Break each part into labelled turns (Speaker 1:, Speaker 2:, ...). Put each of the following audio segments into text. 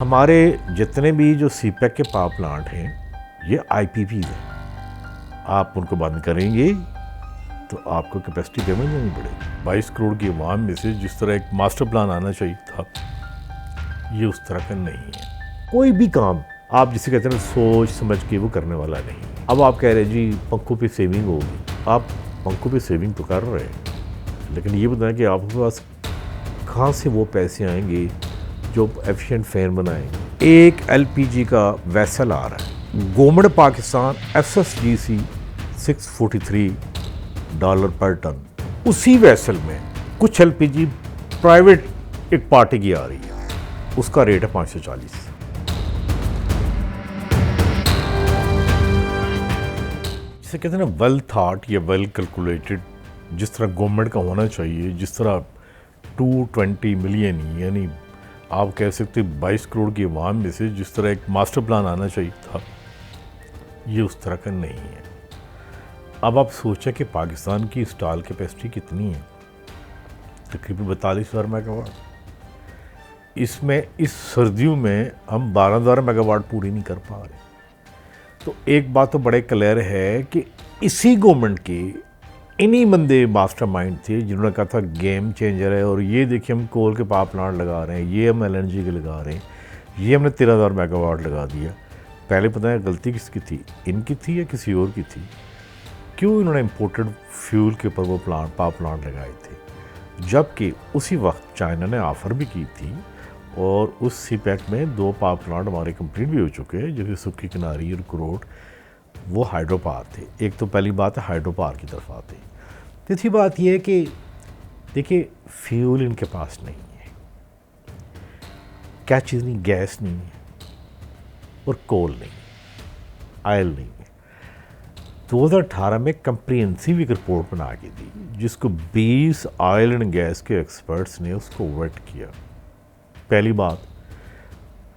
Speaker 1: हमारे जितने भी जो सीपैक के पावर प्लांट हैं ये आईपीपी हैं। आप उनको बंद करेंगे तो आपको कैपेसिटी पेमेंट देनी पड़ेगी। 22 करोड़ की अवाम में से जिस तरह एक मास्टर प्लान आना चाहिए था, ये उस तरह का नहीं है। कोई भी काम आप जिसे कहते हैं सोच समझ के वो करने वाला नहीं है। अब आप कह रहे हैं जी पंखों पे सेविंग होगी, आप पंखों पे सेविंग तो कर रहे हैं, लेकिन ये बताएं कि आपके पास कहाँ से वो पैसे आएंगे जो एफिशिएंट फैन बनाएंगे। एक एलपीजी का वैसल आ रहा है, गवर्नमेंट पाकिस्तान एसएसजीसी $643 पर टन। उसी वैसल में कुछ एलपीजी प्राइवेट एक पार्टी की आ रही है, उसका रेट है 540। जिसे कहते हैं ना वेल थॉट या वेल कैलकुलेटेड, जिस तरह गवर्नमेंट का होना चाहिए, जिस तरह 220 मिलियन यानी आप कह सकते 22 करोड़ की अवाम में से जिस तरह एक मास्टर प्लान आना चाहिए था, ये उस तरह का नहीं है। अब आप सोचें कि पाकिस्तान की इंस्टॉल कैपेसिटी कितनी है, तकरीबन 42,000 मेगावाट। इसमें इस सर्दियों में हम 12,000 मेगावाट पूरी नहीं कर पा रहे। तो एक बात तो बड़े क्लियर है कि इसी गवर्नमेंट के इन्हीं बंदे मास्टरमाइंड थे जिन्होंने कहा था गेम चेंजर है, और ये देखिए हम कोल के पावर प्लांट लगा रहे हैं, ये हम एलएनजी के लगा रहे हैं, ये हमने 13,000 मेगावाट लगा दिया। पहले पता है गलती किसकी थी, इनकी थी या किसी और की थी? क्यों इन्होंने इम्पोर्टेड फ्यूल के ऊपर वो पावर प्लांट लगाए थे, जबकि उसी वक्त चाइना ने ऑफ़र भी की थी और उस सीपैक में 2 पावर प्लांट हमारे कंप्लीट भी हो चुके हैं, जैसे सुक्की किनारी और कुरोट, वो हाइड्रो पावर थे। एक तो पहली बात है हाइड्रो पावर की तरफ आते। तीसरी बात यह है कि देखिए फ्यूल इनके पास नहीं है, क्या चीज़ नहीं, गैस नहीं है और कोल नहीं है, ऑयल नहीं है। 2018 में कंप्रिहेंसिव एक रिपोर्ट बना के दी, जिसको 20 ऑयल एंड गैस के एक्सपर्ट्स ने उसको वेट किया। पहली बात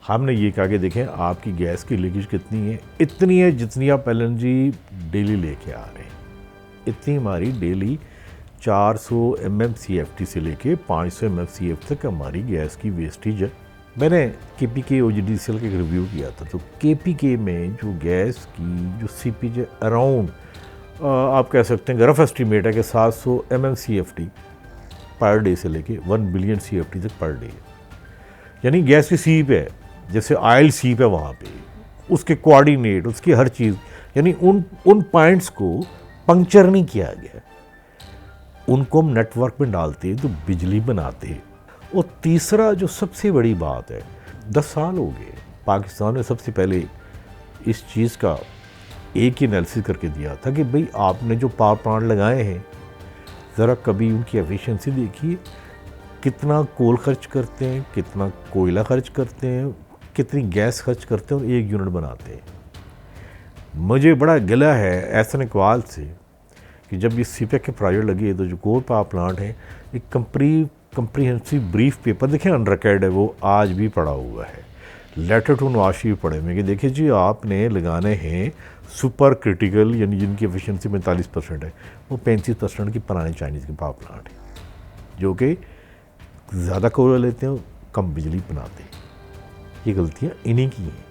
Speaker 1: हमने ये कहा कि देखें आपकी गैस की लीकेज कितनी है, इतनी है जितनी आप एलएनजी डेली लेके आ रहे हैं। इतनी हमारी डेली 400 MMCFT से लेके 500 MMCFT तक हमारी गैस की वेस्टेज है। मैंने KPK OGDCL का एक रिव्यू किया था, तो KPK में जो गैस की जो सीपेज है अराउंड आप कह सकते हैं रफ एस्टीमेट है कि 700 MMCFT पर डे से लेके 1 बिलियन CFT तक पर डे, यानी गैस की सीप है जैसे ऑयल सीप है वहाँ पे, उसके कोऑर्डिनेट, उसकी हर चीज़, यानी उन पॉइंट्स को पंक्चर नहीं किया गया। उनको हम नेटवर्क में डालते हैं तो बिजली बनाते हैं। और तीसरा जो सबसे बड़ी बात है, 10 साल हो गए पाकिस्तान ने सबसे पहले इस चीज़ का एक ही एनालिसिस करके दिया था कि भाई आपने जो पावर प्लांट लगाए हैं ज़रा कभी उनकी एफिशिएंसी देखिए, कितना कोल खर्च करते हैं, कितना कोयला खर्च करते हैं, कितनी गैस खर्च करते हैं और एक यूनिट बनाते हैं। मुझे बड़ा गिला है एहसन इकबाल से कि जब ये सीपैक के प्रोजेक्ट लगे तो जो कोल पावर प्लांट है, एक कंप्रीहेंसिव ब्रीफ पेपर देखें अनरिकॉर्ड है, वो आज भी पड़ा हुआ है, लेटर टू नवाज शरीफ पढ़े में कि देखिए जी आपने लगाने हैं सुपर क्रिटिकल, यानी जिनकी एफिशिएंसी 45% है, वो 35% की पुराने चाइनीज़ के पावर प्लांट हैं जो कि ज़्यादा कोयला लेते हैं, कम बिजली बनाते हैं। ये गलतियाँ इन्हीं की हैं।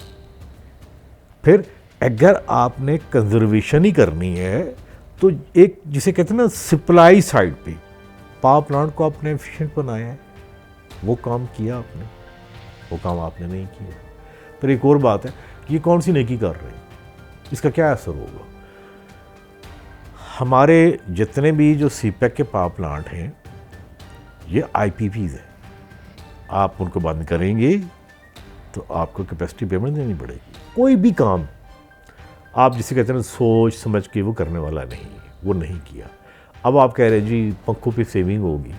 Speaker 1: फिर अगर आपने कंजर्वेशन ही करनी है तो एक जिसे कहते हैं ना सप्लाई साइड पे पावर प्लांट को आपने एफिशिएंट बनाया है, वो काम किया आपने, वो काम आपने नहीं किया। फिर एक और बात है, ये कौन सी नेकी कर रहे हैं, इसका क्या असर होगा? हमारे जितने भी जो सीपैक के पावर प्लांट हैं ये आईपीपीज हैं। आप उनको बंद करेंगे तो आपको कैपेसिटी पेमेंट देनी पड़ेगी। कोई भी काम आप जिसे कहते हैं सोच समझ के वो करने वाला नहीं है, वो नहीं किया। अब आप कह रहे हैं जी पंखों पे सेविंग होगी।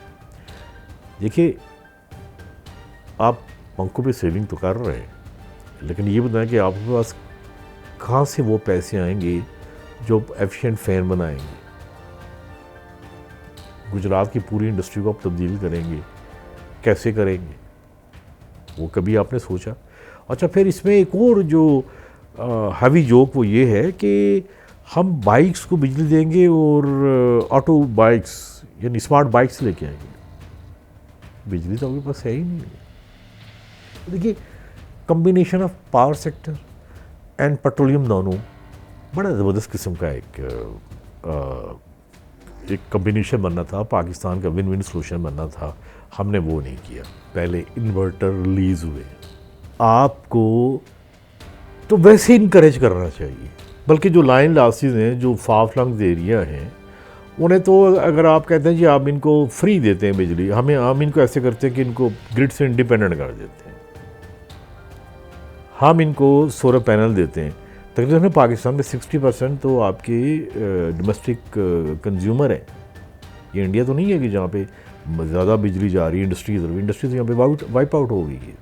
Speaker 1: देखिए आप पंखों पे सेविंग तो कर रहे हैं, लेकिन ये बताएं कि आपके पास कहाँ से वो पैसे आएंगे जो एफिशिएंट फैन बनाएंगे। गुजरात की पूरी इंडस्ट्री को आप तब्दील करेंगे, कैसे करेंगे, वो कभी आपने सोचा? अच्छा, फिर इसमें एक और जो हैवी जोक वो ये है कि हम बाइक्स को बिजली देंगे और ऑटो बाइक्स यानी स्मार्ट बाइक्स लेके आएंगे। बिजली तो आपके पास है ही नहीं। देखिए combination of power sector and petroleum, दोनों बड़ा ज़बरदस्त किस्म का एक कम्बिनेशन बनना था, पाकिस्तान का विन विन सोल्यूशन बनना था। हमने वो नहीं किया। पहले इन्वर्टर रिलीज़ हुए। आपको तो वैसे इनकरेज करना चाहिए, बल्कि जो लाइन लॉसेस हैं, जो फार फ्लंग एरिया हैं, उन्हें तो अगर आप कहते हैं जी आप इनको फ्री देते हैं बिजली, हम इनको ऐसे करते हैं कि इनको ग्रिड से इंडिपेंडेंट कर देते हैं। हम इनको सोलर पैनल देते हैं। तकरीबन पाकिस्तान में 60% तो आपके डोमेस्टिक कंज्यूमर है। ये इंडिया तो नहीं है कि जहाँ पे ज़्यादा बिजली जा रही है, इंडस्ट्री तो यहाँ पे वाइप आउट हो गई है।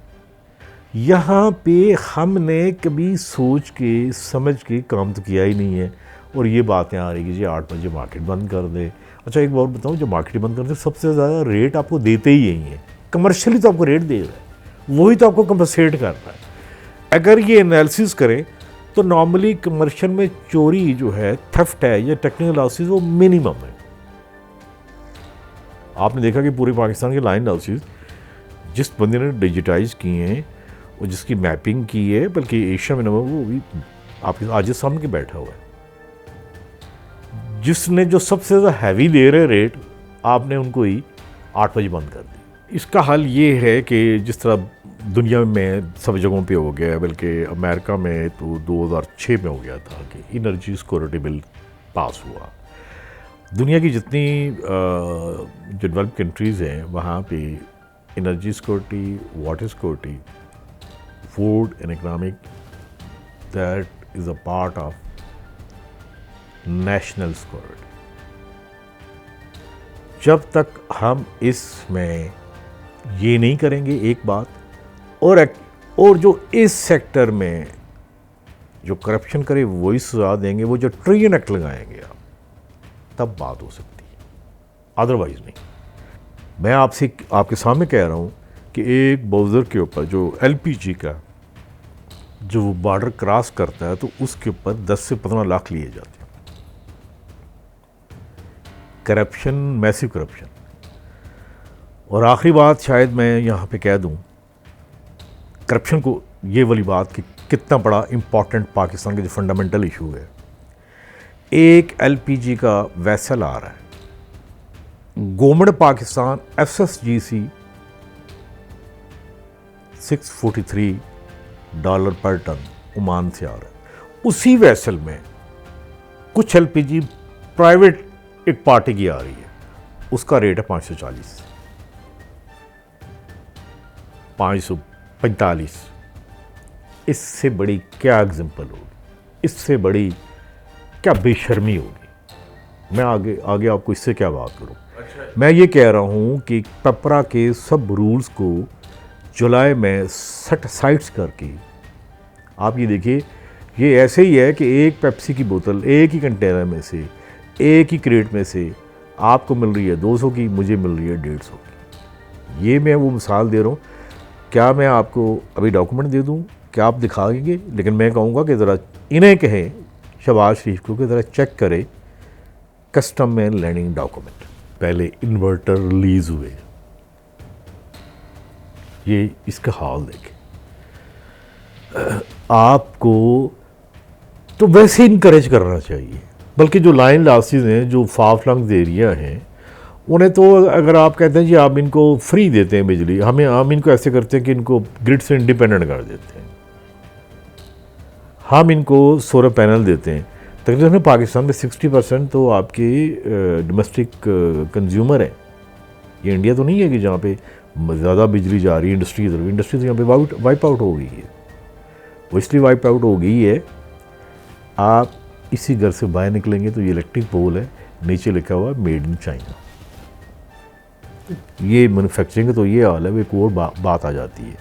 Speaker 1: यहाँ पे हमने कभी सोच के समझ के काम तो किया ही नहीं है, और ये बातें आ रही कि जी 8 बजे मार्केट बंद कर दे। अच्छा एक बार बताऊँ, जब मार्केट बंद कर दे सबसे ज़्यादा रेट आपको देते ही यही है, कमर्शियली तो आपको रेट दे रहा है, वही तो आपको कंपनसेट कर रहा है। अगर ये एनालिसिस करें तो नॉर्मली कमर्शियल में चोरी जो है, थेफ्ट है या टेक्निकल लॉसेस, वो मिनिमम है। आपने देखा कि पूरे पाकिस्तान के लाइन लॉसेस जिस बंदे ने डिजिटाइज किए हैं और जिसकी मैपिंग की है, बल्कि एशिया में नंबर, वो भी आपके आज सामने के बैठा हुआ है, जिसने जो सबसे ज़्यादा हैवी दे रहे रेट, आपने उनको ही 8 बजे बंद कर दी। इसका हल ये है कि जिस तरह दुनिया में सब जगहों पे हो गया है, बल्कि अमेरिका में तो 2006 में हो गया था कि एनर्जी सिक्योरिटी बिल पास हुआ। दुनिया की जितनी जो डेवलप कंट्रीज़ हैं वहाँ पे energy security, water security, food and economic, that is a part of national security. जब तक हम इसमें ये नहीं करेंगे एक बात, और जो इस सेक्टर में जो करप्शन करे वही सजा देंगे, वो जो ट्रिलियन एक्ट लगाएंगे आप, तब बात हो सकती है, अदरवाइज नहीं। मैं आपसे आपके सामने कह रहा हूँ कि एक बुजुर्ग के ऊपर जो LPG का जो वो बॉर्डर क्रॉस करता है तो उसके ऊपर 10 से 15 लाख लिए जाते हैं। Corruption, massive corruption. और आखिरी बात शायद मैं यहाँ पे कह दूँ, करप्शन को, ये वाली बात कि कितना बड़ा इम्पॉर्टेंट पाकिस्तान का जो फंडामेंटल इशू है। एक LPG का वैसल आ रहा है, गवर्नमेंट पाकिस्तान FSGC $643 पर टन ओमान से आ रहा है। उसी वैसल में कुछ LPG प्राइवेट एक पार्टी की आ रही है, उसका रेट है 540, 545। इससे बड़ी क्या एग्जाम्पल होगी, इससे बड़ी क्या बेशर्मी होगी। मैं आगे आपको इससे क्या बात करूं। मैं ये कह रहा हूं कि पेपरा के सब रूल्स को जुलाई में सेट साइड्स करके, आप ये देखिए, ये ऐसे ही है कि एक पेप्सी की बोतल एक ही कंटेनर में से, एक ही क्रेट में से आपको मिल रही है 200 की, मुझे मिल रही है 150 की। ये मैं वो मिसाल दे रहा हूँ। क्या मैं आपको अभी डॉक्यूमेंट दे दूँ, क्या आप दिखाएंगे? लेकिन मैं कहूँगा कि ज़रा इन्हें कहें, शहबाज शरीफ को, कि ज़रा चेक करें कस्टम में लैंडिंग डॉक्यूमेंट। पहले इन्वर्टर रिलीज़ हुए, ये इसका हाल देखें। आपको तो वैसे इनकरेज करना चाहिए, बल्कि जो लाइन लॉसेस हैं, जो फार फ्लंग एरिया हैं, उन्हें तो अगर आप कहते हैं जी आप इनको फ्री देते हैं बिजली, हम इनको ऐसे करते हैं कि इनको ग्रिड से इंडिपेंडेंट कर देते हैं। हम इनको सोलर पैनल देते हैं। तकरीबन पाकिस्तान में 60% तो आपके डोमेस्टिक कंज्यूमर है। ये इंडिया तो नहीं है कि जहाँ पे ज़्यादा बिजली जा रही है, इंडस्ट्री तो यहाँ पे वाइप आउट हो गई है। वो इसलिए वाइप आउट हो गई है, आप इसी घर से बाहर निकलेंगे तो ये इलेक्ट्रिक पोल है, नीचे लिखा हुआ मेड इन चाइना। ये मैन्युफैक्चरिंग तो ये हाल है, वो एक और बात आ जाती है।